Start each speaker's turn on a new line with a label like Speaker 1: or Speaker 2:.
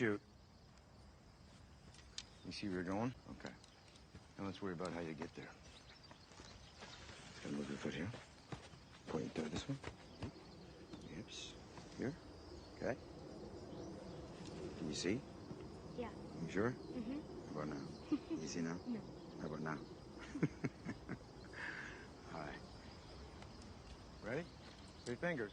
Speaker 1: shoot. You see where you're going? Okay. Now let's worry about how you get there. Just gonna move your foot here. Point your toe this way. Hips. Here. Okay. Can you see?
Speaker 2: Yeah.
Speaker 1: You sure?
Speaker 2: Mm-hmm.
Speaker 1: How about now? You see now?
Speaker 2: No.
Speaker 1: How about now? All right. Ready? 3 fingers.